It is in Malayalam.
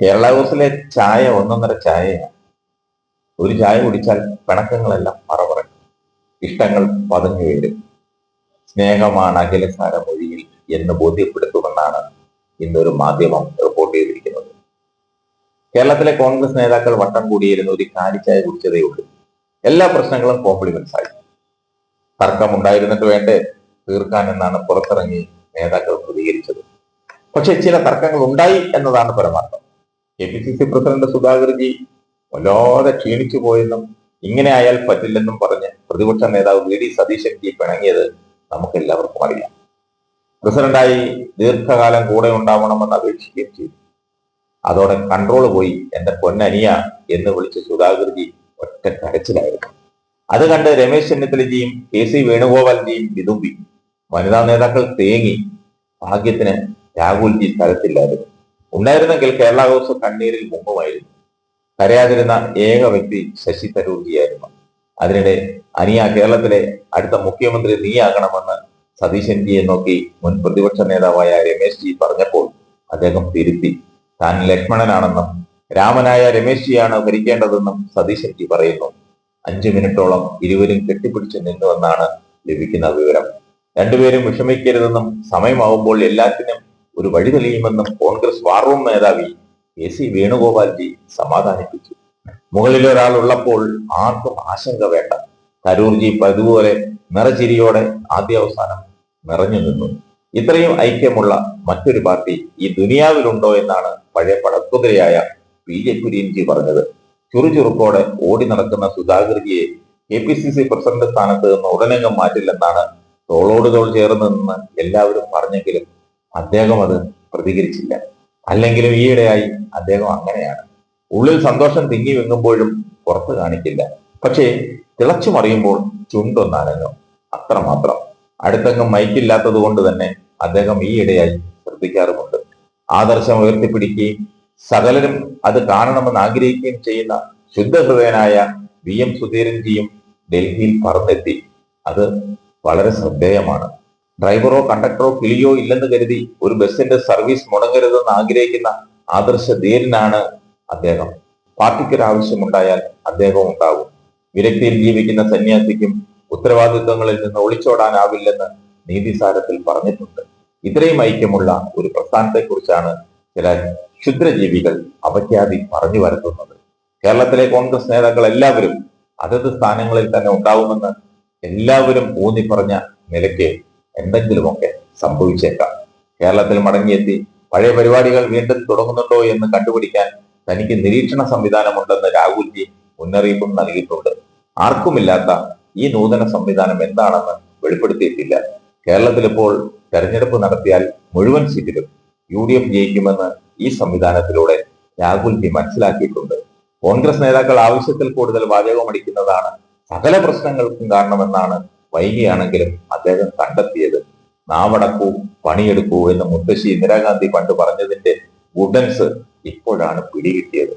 കേരള ഹൗസിലെ ചായ ഒന്നൊന്നര ചായയാണ്. ഒരു ചായ കുടിച്ചാൽ പിണക്കങ്ങളെല്ലാം മറപറയും, ഇഷ്ടങ്ങൾ പതഞ്ഞു വീഴും. സ്നേഹമാണ് അഖിലസാര മൊഴിയിൽ എന്ന് ബോധ്യപ്പെടുത്തുമെന്നാണ് ഇന്നൊരു മാധ്യമം റിപ്പോർട്ട് ചെയ്തിരിക്കുന്നത്. കേരളത്തിലെ കോൺഗ്രസ് നേതാക്കൾ വട്ടം കൂടിയിരുന്ന ഒരു കാലിച്ചായ കുടിച്ചതേ ഉള്ളൂ. എല്ലാ പ്രശ്നങ്ങളും കോംപ്ലിമെന്റ്സ് ആയി. തർക്കമുണ്ടായിരുന്നിട്ട് വേണ്ടേ തീർക്കാൻ എന്നാണ് പുറത്തിറങ്ങി നേതാക്കൾ പ്രതികരിച്ചത്. പക്ഷെ ചില തർക്കങ്ങൾ ഉണ്ടായി എന്നതാണ് പരമാർത്ഥം. KPCC പ്രസിഡന്റ് സുധാകർജി വല്ലാതെ ക്ഷീണിച്ചു പോയെന്നും ഇങ്ങനെ ആയാൽ പറ്റില്ലെന്നും പറഞ്ഞ് പ്രതിപക്ഷ നേതാവ് VD സതീശൻജി പിണങ്ങിയത് നമുക്ക് എല്ലാവർക്കും അറിയാം. പ്രസിഡന്റായി ദീർഘകാലം കൂടെ ഉണ്ടാവണമെന്ന് അപേക്ഷിക്കുകയും ചെയ്തു. അതോടെ കൺട്രോൾ പോയി എന്റെ പൊന്നനിയ എന്ന് വിളിച്ച് സുധാകർജി ഒറ്റ കരച്ചിലായിരുന്നു. അത് കണ്ട് രമേശ് ചെന്നിത്തലജിയും KC വേണുഗോപാൽജിയും വിതുമ്പി. വനിതാ നേതാക്കൾ തേങ്ങി. ഭാഗ്യത്തിന് രാഹുൽജി സ്ഥലത്തില്ലായിരുന്നു. ഉണ്ടായിരുന്നെങ്കിൽ കേരള ഹൗസ് കണ്ണീരിൽ മുമ്പുമായിരുന്നു. കരയാതിരുന്ന ഏക വ്യക്തി ശശി തരൂർജിയായിരുന്നു. അതിനിടെ അനിയ കേരളത്തിലെ അടുത്ത മുഖ്യമന്ത്രി നീയാകണമെന്ന് സതീശൻജിയെ നോക്കി മുൻ പ്രതിപക്ഷ നേതാവായ രമേശ് ജി പറഞ്ഞപ്പോൾ അദ്ദേഹം തിരുത്തി. താൻ ലക്ഷ്മണനാണെന്നും രാമനായ രമേശ് ജിയാണ് ഭരിക്കേണ്ടതെന്നും സതീശൻജി പറയുന്നു. 5 മിനിറ്റോളം ഇരുവരും കെട്ടിപ്പിടിച്ചു നിന്നുവെന്നാണ് ലഭിക്കുന്ന വിവരം. രണ്ടുപേരും വിഷമിക്കരുതെന്നും സമയമാവുമ്പോൾ എല്ലാത്തിനും ഒരു വഴി തെളിയുമെന്നും കോൺഗ്രസ് വാർ റൂം മേധാവി KC വേണുഗോപാൽജി സമാധാനിപ്പിച്ചു. മുകളിലൊരാൾ ഉള്ളപ്പോൾ ആർക്കും ആശങ്ക വേണ്ട. തരൂർജി പതുപോലെ നിറചിരിയോടെ ആദ്യാവസാനം നിറഞ്ഞു നിന്നു. ഇത്രയും ഐക്യമുള്ള മറ്റൊരു പാർട്ടി ഈ ദുനിയാവിലുണ്ടോ എന്നാണ് പഴയ പടക്കുതിരയായ PJ കുര്യൻജി പറഞ്ഞത്. ചുറുചുറുക്കോടെ ഓടി നടക്കുന്ന സുധാകർജിയെ KPCC പ്രസിഡന്റ് സ്ഥാനത്ത് നിന്ന് ഉടനെങ്ങും മാറ്റില്ലെന്നാണ് തോളോട് തോൾ ചേർന്ന് നിന്ന് എല്ലാവരും പറഞ്ഞെങ്കിലും അദ്ദേഹം അത് പ്രതികരിച്ചില്ല. അല്ലെങ്കിലും ഈയിടെയായി അദ്ദേഹം അങ്ങനെയാണ്. ഉള്ളിൽ സന്തോഷം തിങ്ങി വെങ്ങുമ്പോഴും പുറത്ത് കാണിക്കില്ല. പക്ഷേ തിളച്ചു മറിയുമ്പോൾ ചുണ്ടൊന്നനങ്ങും, അത്രമാത്രം. അടുത്തെങ്ങും മൈക്കില്ലാത്തത് കൊണ്ട് തന്നെ അദ്ദേഹം ഈയിടെയായി ശ്രദ്ധിക്കാറുമുണ്ട്. ആദർശം ഉയർത്തിപ്പിടിക്കുകയും സകലരും അത് കാണണമെന്ന് ആഗ്രഹിക്കുകയും ചെയ്യുന്ന ശുദ്ധഹൃദയനായ VM സുധീരൻജിയും ഡൽഹിയിൽ പറന്നെത്തി. അത് വളരെ ശ്രദ്ധേയമാണ്. ഡ്രൈവറോ കണ്ടക്ടറോ കിളിയോ ഇല്ലെന്ന് കരുതി ഒരു ബസിന്റെ സർവീസ് മുടങ്ങരുതെന്ന് ആഗ്രഹിക്കുന്ന ആദർശ ധീരനാണ് അദ്ദേഹം. പാർട്ടിക്കൊരാവശ്യമുണ്ടായാൽ അദ്ദേഹം ഉണ്ടാകും. വിരക്തിയിൽ ജീവിക്കുന്ന സന്യാസിക്കും ഉത്തരവാദിത്വങ്ങളിൽ നിന്ന് ഒളിച്ചോടാനാവില്ലെന്ന് നീതിസാരത്തിൽ പറഞ്ഞിട്ടുണ്ട്. ഇത്രയും ഐക്യമുള്ള ഒരു പ്രസ്ഥാനത്തെക്കുറിച്ചാണ് ചില ക്ഷുദ്രജീവികൾ അപഖ്യാതി പറഞ്ഞു വരുത്തുന്നത്. കേരളത്തിലെ കോൺഗ്രസ് നേതാക്കൾ എല്ലാവരും അതത് സ്ഥാനങ്ങളിൽ തന്നെ ഉണ്ടാവുമെന്ന് എല്ലാവരും ഊന്നി പറഞ്ഞ നിലയ്ക്ക് എന്തെങ്കിലുമൊക്കെ സംഭവിച്ചേക്കാം. കേരളത്തിൽ മടങ്ങിയെത്തി പഴയ പരിപാടികൾ വീണ്ടും തുടങ്ങുന്നുണ്ടോ എന്ന് കണ്ടുപിടിക്കാൻ തനിക്ക് നിരീക്ഷണ സംവിധാനമുണ്ടെന്ന് രാഹുൽജി മുന്നറിയിപ്പും നൽകിയിട്ടുണ്ട്. ആർക്കുമില്ലാത്ത ഈ നൂതന സംവിധാനം എന്താണെന്ന് വെളിപ്പെടുത്തിയിട്ടില്ല. കേരളത്തിൽ ഇപ്പോൾ തെരഞ്ഞെടുപ്പ് നടത്തിയാൽ മുഴുവൻ സീറ്റിലും UDF ജയിക്കുമെന്ന് ഈ സംവിധാനത്തിലൂടെ രാഹുൽജി മനസ്സിലാക്കിയിട്ടുണ്ട്. കോൺഗ്രസ് നേതാക്കൾ ആവശ്യത്തിൽ കൂടുതൽ വാചകമടിക്കുന്നതാണ് സകല പ്രശ്നങ്ങൾക്കും കാരണമെന്നാണ് വൈകിയാണെങ്കിലും അദ്ദേഹം കണ്ടെത്തിയത്. നാവടക്കൂ പണിയെടുക്കൂ എന്ന് മുത്തശ്ശി ഇന്ദിരാഗാന്ധി പണ്ട് പറഞ്ഞതിന്റെ ഗുഡൻസ് ഇപ്പോഴാണ് പിടികിട്ടിയത്.